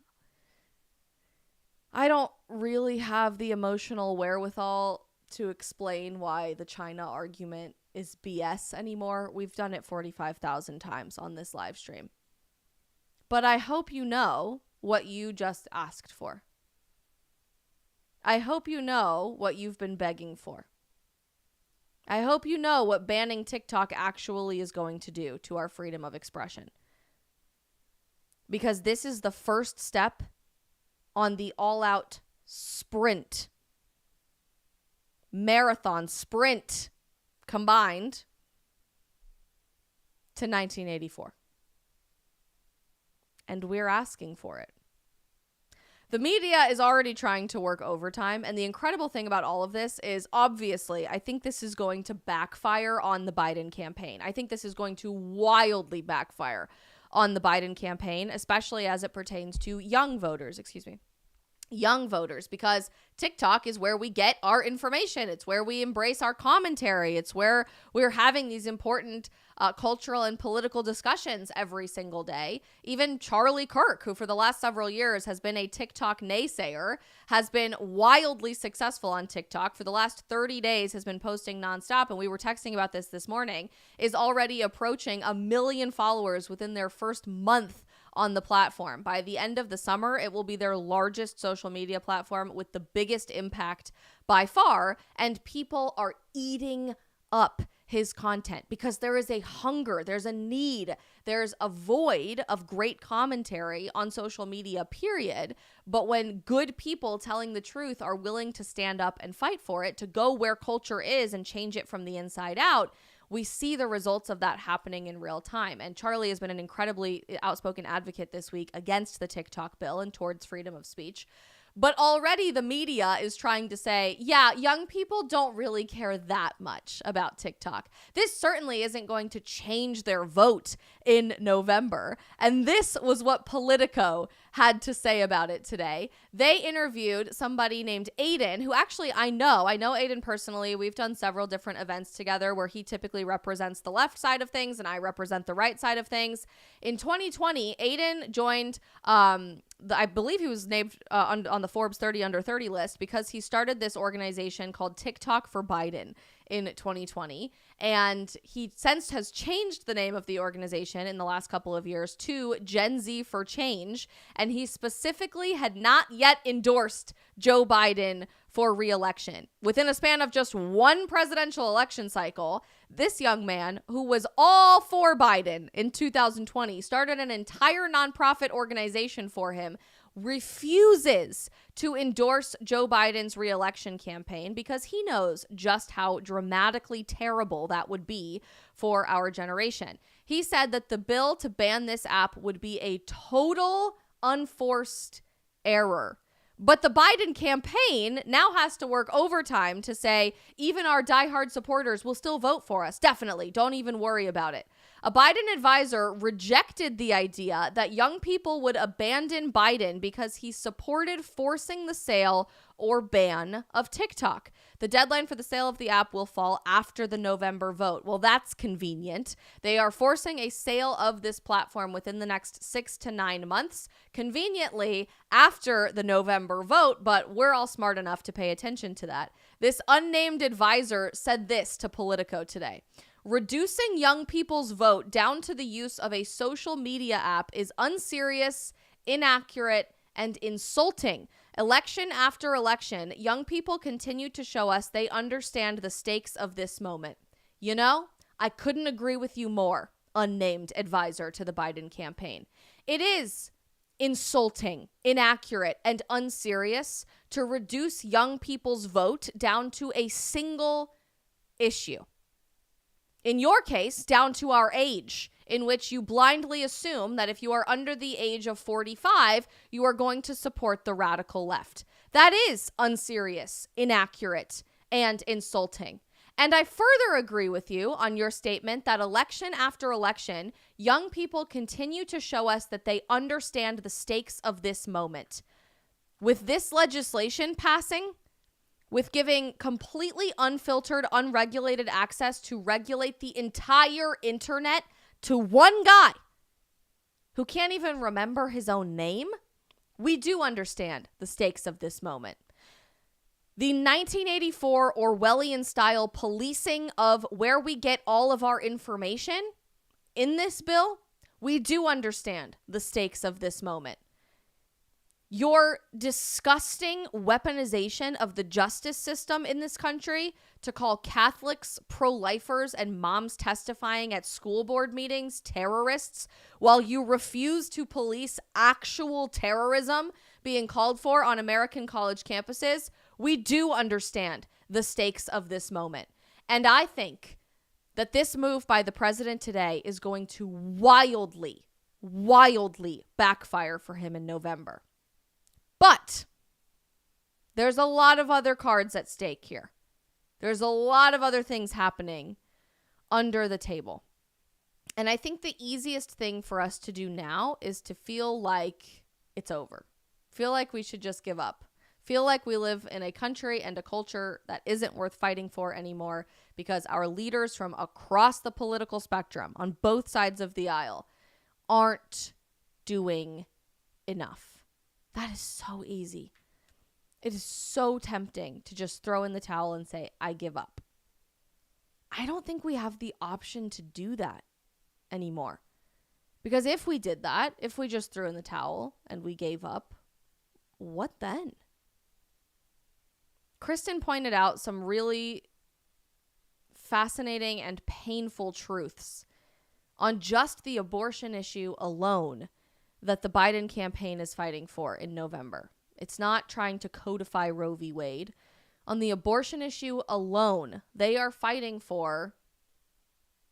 S1: I don't really have the emotional wherewithal to explain why the China argument is BS anymore. We've done it 45,000 times on this live stream. But I hope you know what you just asked for. I hope you know what you've been begging for. I hope you know what banning TikTok actually is going to do to our freedom of expression. Because this is the first step on the all-out sprint, marathon sprint combined to 1984. And we're asking for it. The media is already trying to work overtime, and the incredible thing about all of this is, obviously, I think this is going to backfire on the Biden campaign. I think this is going to wildly backfire on the Biden campaign, especially as it pertains to young voters, because TikTok is where we get our information. It's where we embrace our commentary. It's where we're having these important cultural and political discussions every single day. Even Charlie Kirk, who for the last several years has been a TikTok naysayer, has been wildly successful on TikTok. For the last 30 days has been posting nonstop, and we were texting about this morning, is already approaching 1 million followers within their first month on the platform. By the end of the summer, it will be their largest social media platform with the biggest impact by far, and people are eating up his content because there is a hunger, there's a need, there's a void of great commentary on social media, period. But when good people telling the truth are willing to stand up and fight for it, to go where culture is and change it from the inside out, we see the results of that happening in real time. And Charlie has been an incredibly outspoken advocate this week against the TikTok bill and towards freedom of speech. But already the media is trying to say, yeah, young people don't really care that much about TikTok. This certainly isn't going to change their vote in November. And this was what Politico had to say about it today. They interviewed somebody named Aiden, who actually I know Aiden personally. We've done several different events together where he typically represents the left side of things and I represent the right side of things. In 2020, Aiden joined I believe he was named on the Forbes 30 under 30 list because he started this organization called TikTok for Biden in 2020. And he since has changed the name of the organization in the last couple of years to Gen Z for Change. And he specifically had not yet endorsed Joe Biden for re-election. Within a span of just one presidential election cycle, this young man, who was all for Biden in 2020, started an entire nonprofit organization for him, refuses to endorse Joe Biden's re-election campaign because he knows just how dramatically terrible that would be for our generation. He said that the bill to ban this app would be a total unforced error. But the Biden campaign now has to work overtime to say even our diehard supporters will still vote for us. Definitely. Don't even worry about it. A Biden advisor rejected the idea that young people would abandon Biden because he supported forcing the sale or ban of TikTok. The deadline for the sale of the app will fall after the November vote. Well, that's convenient. They are forcing a sale of this platform within the next 6 to 9 months, conveniently after the November vote, but we're all smart enough to pay attention to that. This unnamed advisor said this to Politico today. Reducing young people's vote down to the use of a social media app is unserious, inaccurate, and insulting. Election after election, young people continue to show us they understand the stakes of this moment. You know, I couldn't agree with you more, unnamed advisor to the Biden campaign. It is insulting, inaccurate, and unserious to reduce young people's vote down to a single issue. In your case, down to our age, in which you blindly assume that if you are under the age of 45, you are going to support the radical left. That is unserious, inaccurate, and insulting. And I further agree with you on your statement that election after election, young people continue to show us that they understand the stakes of this moment. With this legislation passing, with giving completely unfiltered, unregulated access to regulate the entire internet to one guy who can't even remember his own name, we do understand the stakes of this moment. The 1984 Orwellian-style policing of where we get all of our information in this bill, we do understand the stakes of this moment. Your disgusting weaponization of the justice system in this country to call Catholics, pro-lifers, and moms testifying at school board meetings terrorists while you refuse to police actual terrorism being called for on American college campuses, we do understand the stakes of this moment. And I think that this move by the president today is going to wildly backfire for him in November. But there's a lot of other cards at stake here. There's a lot of other things happening under the table. And I think the easiest thing for us to do now is to feel like it's over. Feel like we should just give up. Feel like we live in a country and a culture that isn't worth fighting for anymore because our leaders from across the political spectrum on both sides of the aisle aren't doing enough. That is so easy. It is so tempting to just throw in the towel and say, I give up. I don't think we have the option to do that anymore. Because if we did that, if we just threw in the towel and we gave up, what then? Kristan pointed out some really fascinating and painful truths on just the abortion issue alone that the Biden campaign is fighting for in November. It's not trying to codify Roe v. Wade. On the abortion issue alone, they are fighting for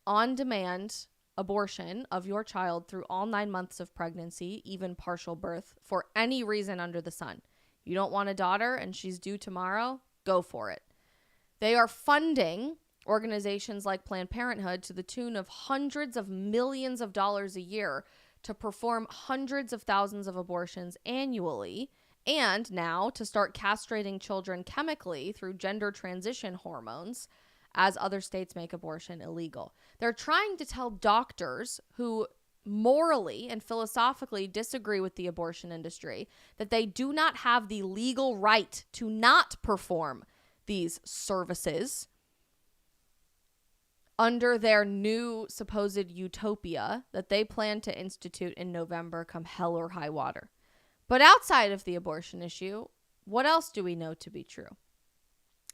S1: on-demand abortion of your child through all 9 months of pregnancy, even partial birth, for any reason under the sun. You don't want a daughter and she's due tomorrow? Go for it. They are funding organizations like Planned Parenthood to the tune of hundreds of millions of dollars a year to perform hundreds of thousands of abortions annually, and now to start castrating children chemically through gender transition hormones as other states make abortion illegal. They're trying to tell doctors who morally and philosophically disagree with the abortion industry that they do not have the legal right to not perform these services under their new supposed utopia that they plan to institute in November come hell or high water. But outside of the abortion issue, what else do we know to be true?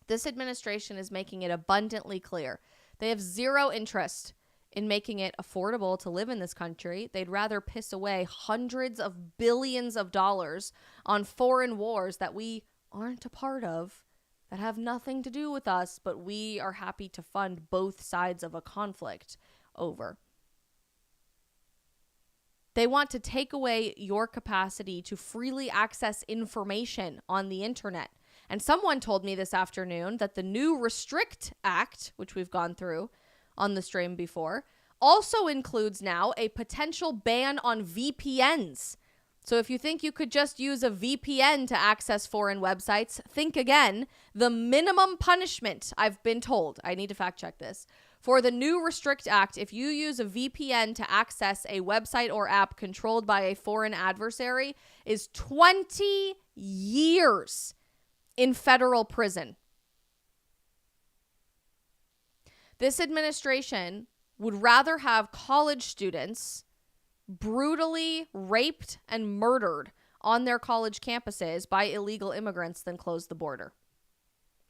S1: This administration is making it abundantly clear they have zero interest in making it affordable to live in this country. They'd rather piss away hundreds of billions of dollars on foreign wars that we aren't a part of, that have nothing to do with us, but we are happy to fund both sides of a conflict over. They want to take away your capacity to freely access information on the internet. And someone told me this afternoon that the new Restrict Act, which we've gone through on the stream before, also includes now a potential ban on VPNs. So if you think you could just use a VPN to access foreign websites, think again. The minimum punishment, I've been told, I need to fact check this, for the new Restrict Act, if you use a VPN to access a website or app controlled by a foreign adversary, is 20 years in federal prison. This administration would rather have college students brutally raped and murdered on their college campuses by illegal immigrants than close the border,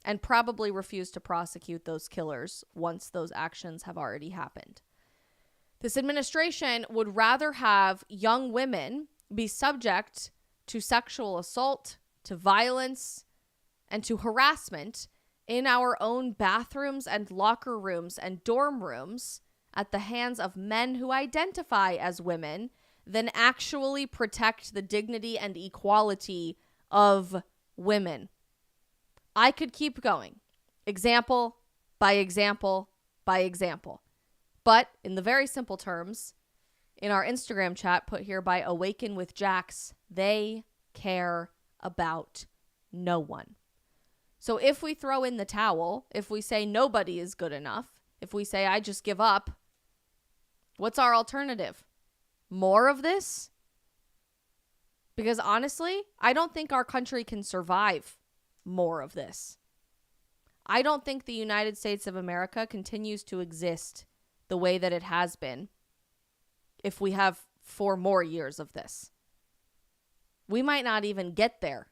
S1: and probably refuse to prosecute those killers once those actions have already happened. This administration would rather have young women be subject to sexual assault, to violence, and to harassment in our own bathrooms and locker rooms and dorm rooms at the hands of men who identify as women than actually protect the dignity and equality of women. I could keep going, example by example by example. But in the very simple terms, in our Instagram chat put here by Awaken with Jax, they care about no one. So if we throw in the towel, if we say nobody is good enough, if we say I just give up, what's our alternative? More of this? Because honestly, I don't think our country can survive more of this. I don't think the United States of America continues to exist the way that it has been if we have 4 more years of this. We might not even get there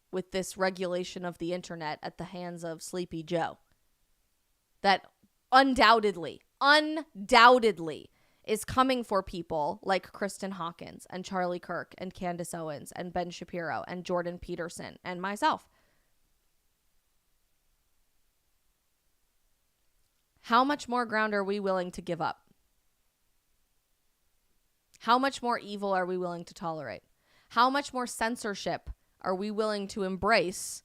S1: with this regulation of the internet at the hands of Sleepy Joe. That undoubtedly is coming for people like Kristan Hawkins and Charlie Kirk and Candace Owens and Ben Shapiro and Jordan Peterson and myself. How much more ground are we willing to give up? How much more evil are we willing to tolerate? How much more censorship are we willing to embrace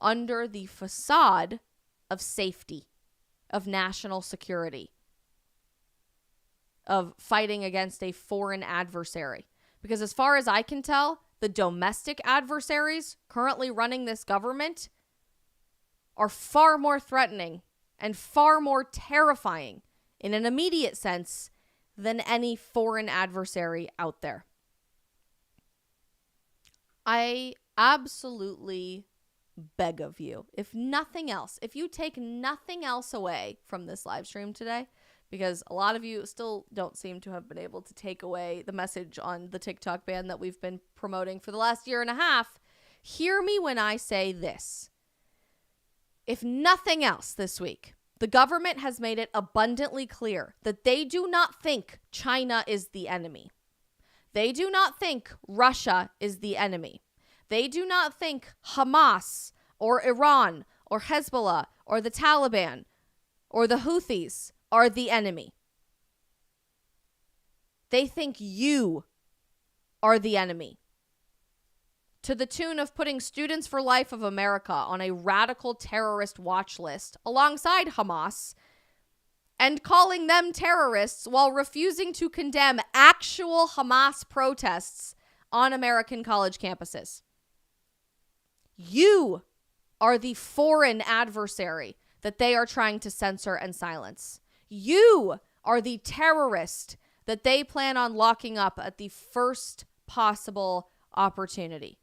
S1: under the facade of safety, of national security, of fighting against a foreign adversary? Because as far as I can tell, the domestic adversaries currently running this government are far more threatening and far more terrifying in an immediate sense than any foreign adversary out there. I absolutely beg of you, if nothing else, if you take nothing else away from this live stream today, because a lot of you still don't seem to have been able to take away the message on the TikTok ban that we've been promoting for the last year and a half, hear me when I say this. If nothing else this week, the government has made it abundantly clear that they do not think China is the enemy. They do not think Russia is the enemy. They do not think Hamas or Iran or Hezbollah or the Taliban or the Houthis are the enemy. They think you are the enemy. To the tune of putting Students for Life of America on a radical terrorist watch list alongside Hamas and calling them terrorists while refusing to condemn actual Hamas protests on American college campuses. You are the foreign adversary that they are trying to censor and silence. You are the terrorist that they plan on locking up at the first possible opportunity.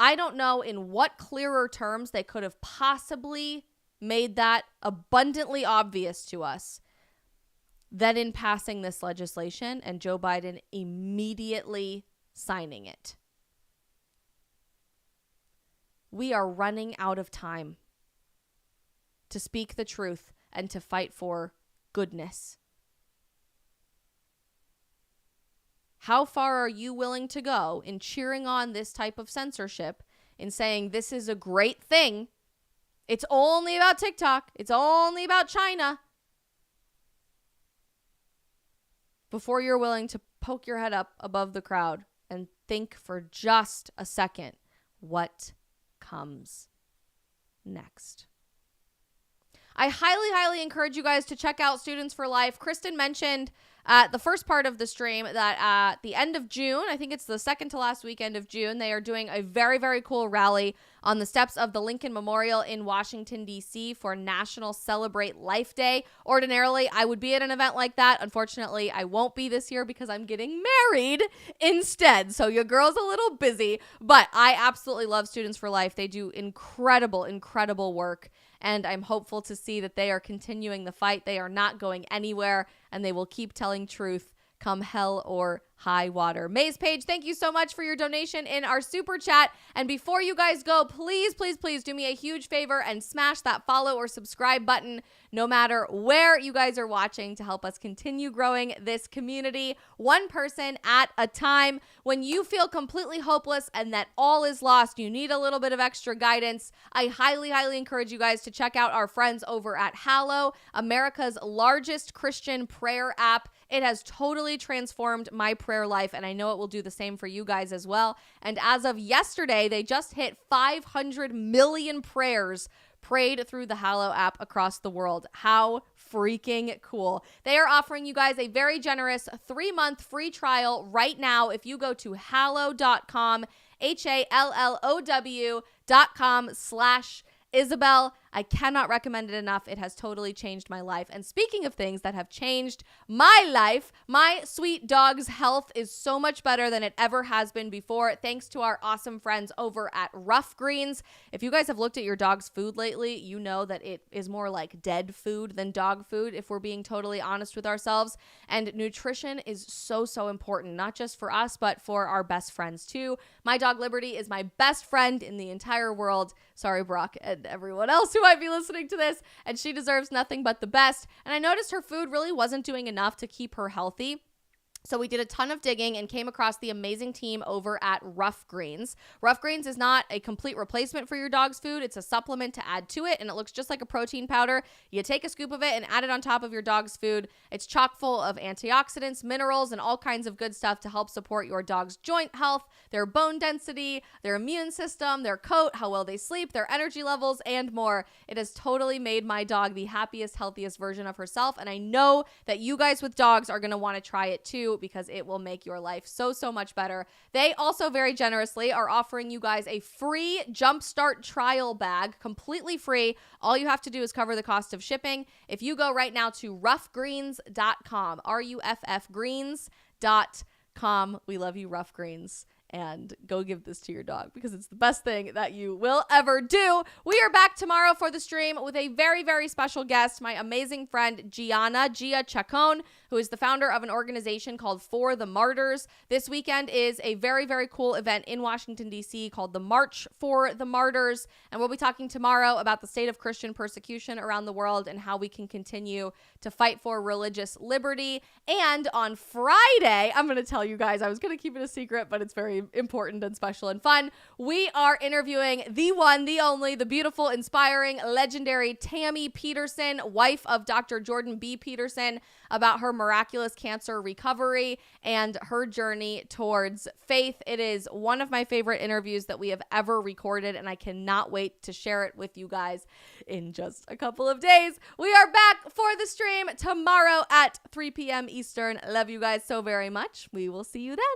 S1: I don't know in what clearer terms they could have possibly made that abundantly obvious to us than in passing this legislation and Joe Biden immediately signing it. We are running out of time to speak the truth and to fight for goodness. How far are you willing to go in cheering on this type of censorship, in saying this is a great thing? It's only about TikTok. It's only about China. Before you're willing to poke your head up above the crowd and think for just a second what comes next. I highly encourage you guys to check out Students for Life. Kristan mentioned at the first part of the stream that at the end of June, I think it's the second to last weekend of June, they are doing a very cool rally on the steps of the Lincoln Memorial in Washington, D.C. for National Celebrate Life Day. Ordinarily, I would be at an event like that. Unfortunately, I won't be this year because I'm getting married instead. So your girl's a little busy, but I absolutely love Students for Life. They do incredible work. And I'm hopeful to see that they are continuing the fight. They are not going anywhere, and they will keep telling truth come hell or high water. Maze Page, thank you so much for your donation in our super chat. And before you guys go, please, please, please do me a huge favor and smash that follow or subscribe button no matter where you guys are watching to help us continue growing this community, one person at a time. When you feel completely hopeless and that all is lost, you need a little bit of extra guidance, I highly, highly encourage you guys to check out our friends over at Hallow, America's largest Christian prayer app. It has totally transformed my prayer life, and I know it will do the same for you guys as well. And as of yesterday, they just hit 500 million prayers prayed through the Hallow app across the world. How freaking cool. They are offering you guys a very generous 3-month free trial right now if you go to hallow.com, hallow.com/Isabel. I cannot recommend it enough. It has totally changed my life. And speaking of things that have changed my life, my sweet dog's health is so much better than it ever has been before, thanks to our awesome friends over at Rough Greens. If you guys have looked at your dog's food lately, you know that it is more like dead food than dog food, if we're being totally honest with ourselves. And nutrition is so, so important, not just for us, but for our best friends too. My dog Liberty is my best friend in the entire world. Sorry, Brock, and everyone else who might be listening to this, and she deserves nothing but the best. And I noticed her food really wasn't doing enough to keep her healthy. So we did a ton of digging and came across the amazing team over at Rough Greens. Rough Greens is not a complete replacement for your dog's food. It's a supplement to add to it, and it looks just like a protein powder. You take a scoop of it and add it on top of your dog's food. It's chock full of antioxidants, minerals, and all kinds of good stuff to help support your dog's joint health, their bone density, their immune system, their coat, how well they sleep, their energy levels, and more. It has totally made my dog the happiest, healthiest version of herself, and I know that you guys with dogs are going to want to try it too, because it will make your life so, so much better. They also very generously are offering you guys a free Jumpstart trial bag, completely free. All you have to do is cover the cost of shipping. If you go right now to roughgreens.com, ruffgreens.com. We love you, Rough Greens. And go give this to your dog because it's the best thing that you will ever do. We are back tomorrow for the stream with a very, very special guest, my amazing friend Gia Chacon, who is the founder of an organization called For the Martyrs. This weekend is a very, very cool event in Washington, D.C. called the March for the Martyrs. And we'll be talking tomorrow about the state of Christian persecution around the world and how we can continue to fight for religious liberty. And on Friday, I'm going to tell you guys, I was going to keep it a secret, but it's very important and special and fun. We are interviewing the one, the only, the beautiful, inspiring, legendary Tammy Peterson, wife of Dr. Jordan B. Peterson, about her miraculous cancer recovery and her journey towards faith. It is one of my favorite interviews that we have ever recorded, and I cannot wait to share it with you guys in just a couple of days. We are back for the stream tomorrow at 3 p.m. Eastern. Love you guys so very much. We will see you then.